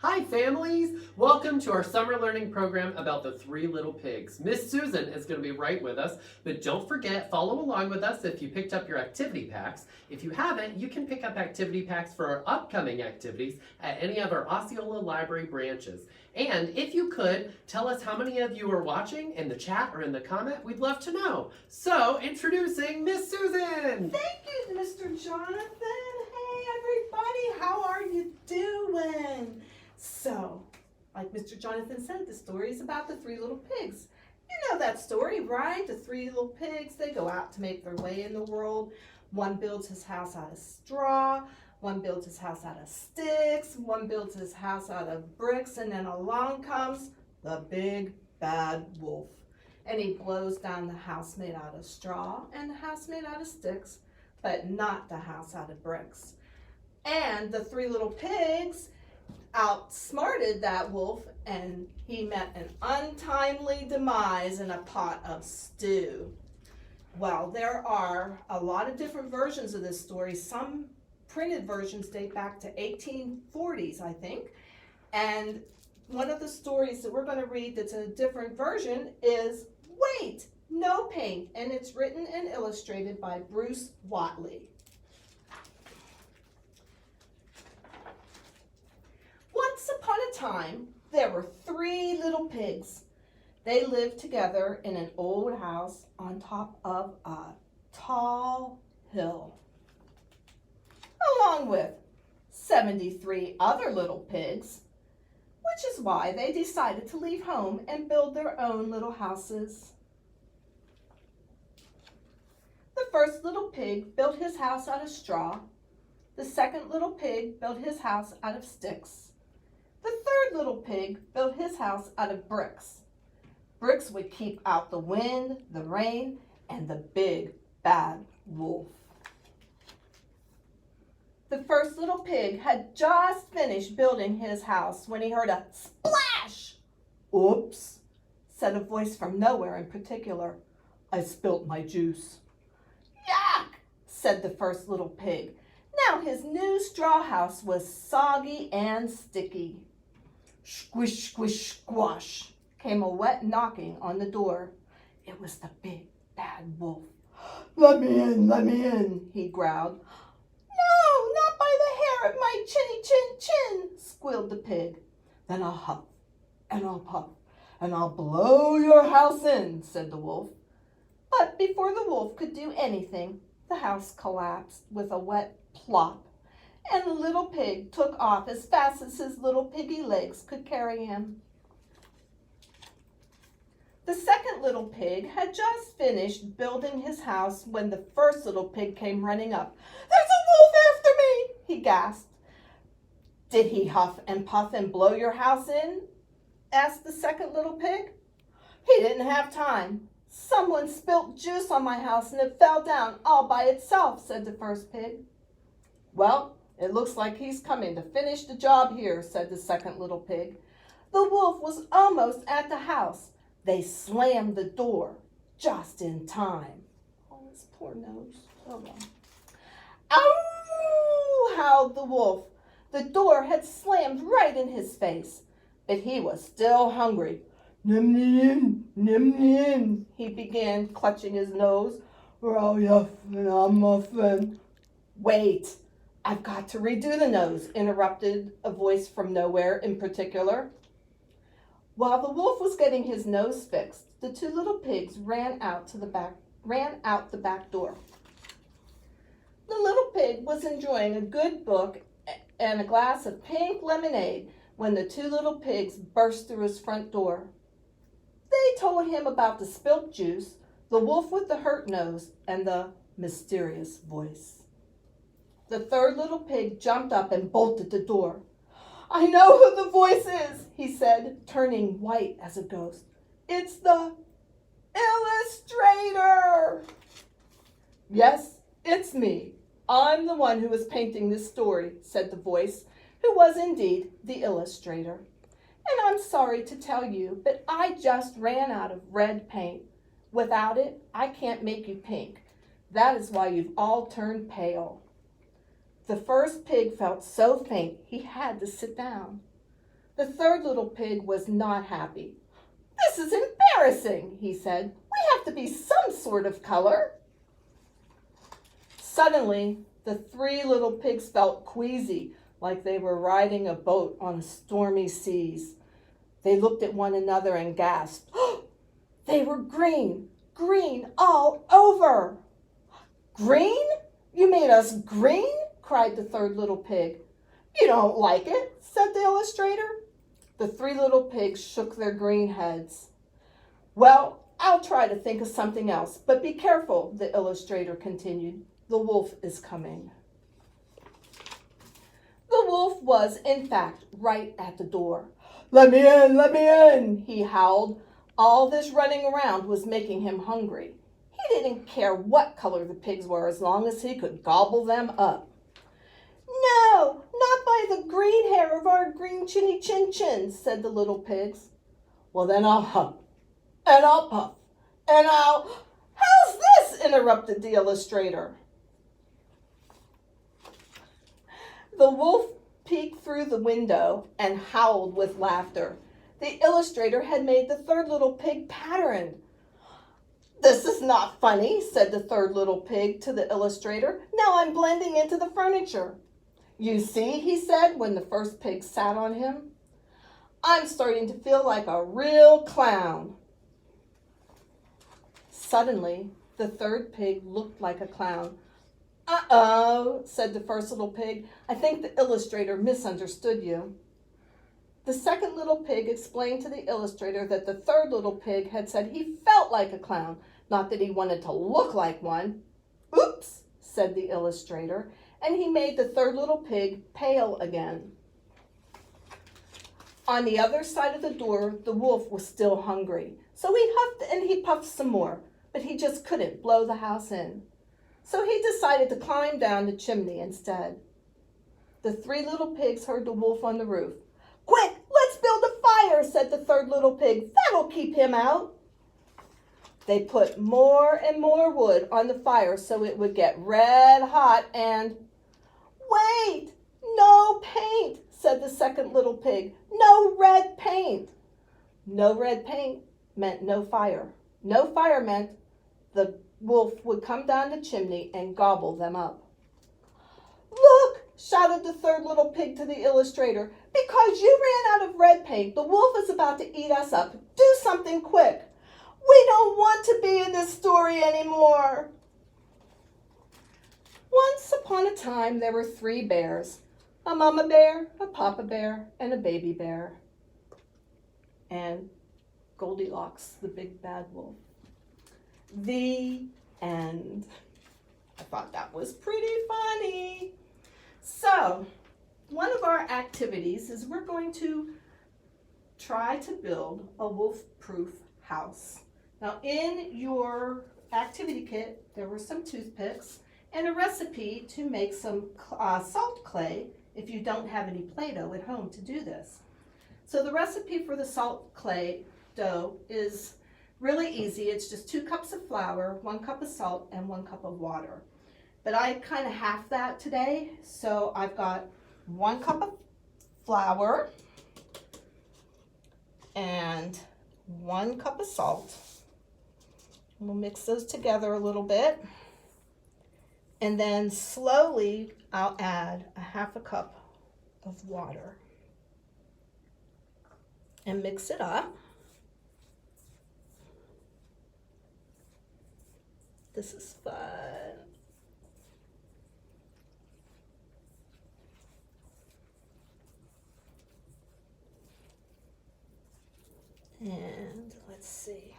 Hi families! Welcome to our summer learning program about the three little pigs. Miss Susan is going to be right with us, but don't forget, follow along with us if you picked up your activity packs. If you haven't, you can pick up activity packs for our upcoming activities at any of our Osceola Library branches. And if you could, tell us how many of you are watching in the chat or in the comment. We'd love to know. So, introducing Miss Susan! Thank you, Mr. Jonathan. Hey, everybody, how are you doing? So, like Mr. Jonathan said, the story is about the three little pigs. You know that story, right? The three little pigs, they go out to make their way in the world. One builds his house out of straw, one builds his house out of sticks, one builds his house out of bricks, and then along comes the big bad wolf. And he blows down the house made out of straw and the house made out of sticks, but not the house out of bricks. And the three little pigs outsmarted that wolf, and he met an untimely demise in a pot of stew. Well, there are a lot of different versions of this story. Some printed versions date back to 1840s, I think. And one of the stories that we're going to read that's a different version is Wait, No Paint, and it's written and illustrated by Bruce Watley. Once upon a time, there were three little pigs. They lived together in an old house on top of a tall hill, along with 73 other little pigs, which is why they decided to leave home and build their own little houses. The first little pig built his house out of straw. The second little pig built his house out of sticks. The third little pig built his house out of bricks. Bricks would keep out the wind, the rain, and the big bad wolf. The first little pig had just finished building his house when he heard a splash. "Oops," said a voice from nowhere in particular. "I spilt my juice." "Yuck," said the first little pig. Now his new straw house was soggy and sticky. Squish, squish, squash came a wet knocking on the door. It was the big bad wolf. Let me in, he growled. "No, not by the hair of my chinny chin chin," squealed the pig. "Then I'll huff and I'll puff and I'll blow your house in," said the wolf. But before the wolf could do anything, the house collapsed with a wet plop, and the little pig took off as fast as his little piggy legs could carry him. The second little pig had just finished building his house when the first little pig came running up. "There's a wolf after me," he gasped. "Did he huff and puff and blow your house in?" asked the second little pig. "He didn't have time. Someone spilt juice on my house and it fell down all by itself," said the first pig. "Well, it looks like he's coming to finish the job here," said the second little pig. The wolf was almost at the house. They slammed the door just in time. Oh, his poor nose. Oh, well. "Ow!" howled the wolf. The door had slammed right in his face, but he was still hungry. Nim, he began, clutching his nose. "Oh, yuff, and I'm muffin." "Wait, I've got to redo the nose," interrupted a voice from nowhere in particular. While the wolf was getting his nose fixed, the two little pigs ran out the back door. The little pig was enjoying a good book and a glass of pink lemonade when the two little pigs burst through his front door. They told him about the spilt juice, the wolf with the hurt nose, and the mysterious voice. The third little pig jumped up and bolted the door. "I know who the voice is," he said, turning white as a ghost. "It's the illustrator." "Yes, it's me. I'm the one who is painting this story," said the voice, who was indeed the illustrator. "And I'm sorry to tell you, but I just ran out of red paint. Without it, I can't make you pink. That is why you've all turned pale." The first pig felt so faint he had to sit down. The third little pig was not happy. "This is embarrassing," he said. "We have to be some sort of color." Suddenly, the three little pigs felt queasy, like they were riding a boat on stormy seas. They looked at one another and gasped. "Oh, they were green, green all over." "Green? You made us green?" cried the third little pig. "You don't like it?" said the illustrator. The three little pigs shook their green heads. "Well, I'll try to think of something else, but be careful," the illustrator continued. "The wolf is coming." The wolf was, in fact, right at the door. "Let me in," he howled. All this running around was making him hungry. He didn't care what color the pigs were as long as he could gobble them up. "No, not by the green hair of our green chinny chin chin," said the little pigs. "Well, then I'll huff, and I'll puff, and I'll—" "How's this?" interrupted the illustrator. The wolf peeked through the window and howled with laughter. The illustrator had made the third little pig pattern. "This is not funny," said the third little pig to the illustrator. "Now I'm blending into the furniture." "You see," he said when the first pig sat on him, "I'm starting to feel like a real clown." Suddenly, the third pig looked like a clown. "Uh-oh," said the first little pig. "I think the illustrator misunderstood you." The second little pig explained to the illustrator that the third little pig had said he felt like a clown, not that he wanted to look like one. "Oops," said the illustrator, and he made the third little pig pale again. On the other side of the door, the wolf was still hungry, so he huffed and he puffed some more, but he just couldn't blow the house in. So he decided to climb down the chimney instead. The three little pigs heard the wolf on the roof. "Quick, let's build a fire," said the third little pig. "That'll keep him out." They put more and more wood on the fire so it would get red hot and— "Wait, no paint," said the second little pig. "No red paint." No red paint meant no fire. No fire meant the wolf would come down the chimney and gobble them up. "Look," shouted the third little pig to the illustrator. "Because you ran out of red paint, the wolf is about to eat us up. Do something quick. We don't want to be in this story anymore." Once upon a time, there were 3 bears. A mama bear, a papa bear, and a baby bear. And Goldilocks, the big bad wolf. The end. I thought that was pretty funny. So, one of our activities is we're going to try to build a wolf-proof house. Now, in your activity kit, there were some toothpicks and a recipe to make some salt clay if you don't have any Play-Doh at home to do this. So the recipe for the salt clay dough is really easy. It's just 2 cups of flour, 1 cup of salt, and 1 cup of water. But I kind of half that today, so I've got 1 cup of flour and 1 cup of salt. We'll mix those together a little bit. And then slowly I'll add a 1/2 cup of water and mix it up. This is fun. And let's see.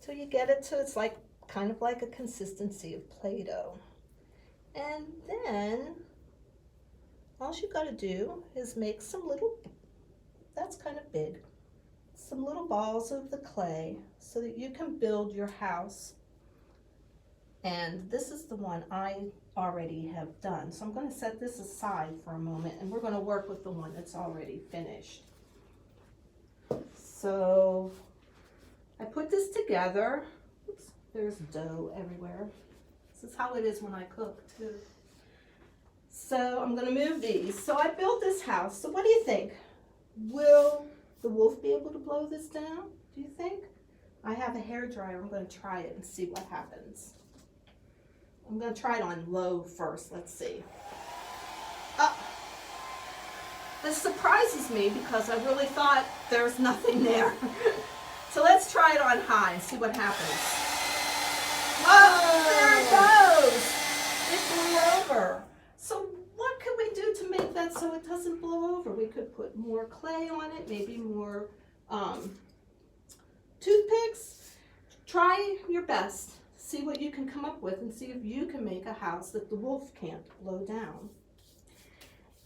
So you get it to, it's like kind of like a consistency of Play-Doh. And then all you got to do is make some little, that's kind of big, some little balls of the clay so that you can build your house. And this is the one I already have done. So I'm going to set this aside for a moment and we're going to work with the one that's already finished. So I put this together. Oops, there's dough everywhere. This is how it is when I cook too. So I'm gonna move these. So I built this house. So what do you think? Will the wolf be able to blow this down? Do you think? I have a hairdryer. I'm gonna try it and see what happens. I'm gonna try it on low first. Let's see. This surprises me because I really thought there's nothing there. So let's try it on high and see what happens. Oh, there it goes. It blew over. So what could we do to make that so it doesn't blow over? We could put more clay on it, maybe more toothpicks. Try your best. See what you can come up with and see if you can make a house that the wolf can't blow down.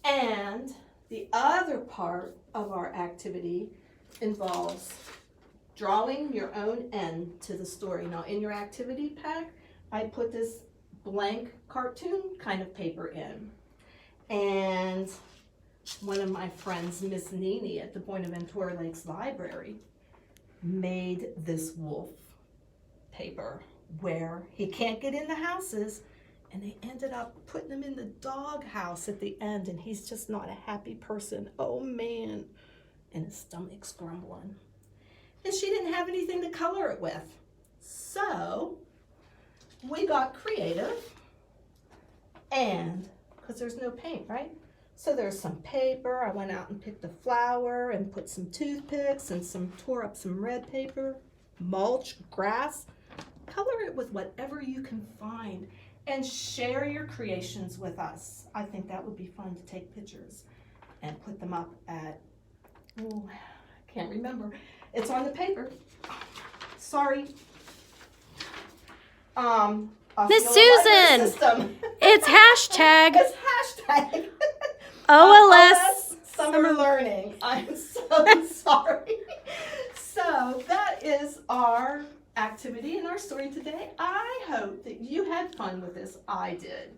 And the other part of our activity involves drawing your own end to the story. Now in your activity pack, I put this blank cartoon kind of paper in. And one of my friends, Miss Nini at the Buenaventura Lakes Library, made this wolf paper where he can't get in the houses, and they ended up putting him in the dog house at the end, and he's just not a happy person. Oh man, and his stomach's grumbling. And she didn't have anything to color it with. So we got creative, and because there's no paint, right? So there's some paper. I went out and picked a flower and put some toothpicks and tore up some red paper, mulch, grass. Color it with whatever you can find and share your creations with us. I think that would be fun to take pictures and put them up at, oh, I can't remember. It's on the paper. Sorry. Miss Susan, it's hashtag It's hashtag OLS Summer Learning. I'm so sorry. So that is our activity and our story today. I hope that you had fun with this. I did.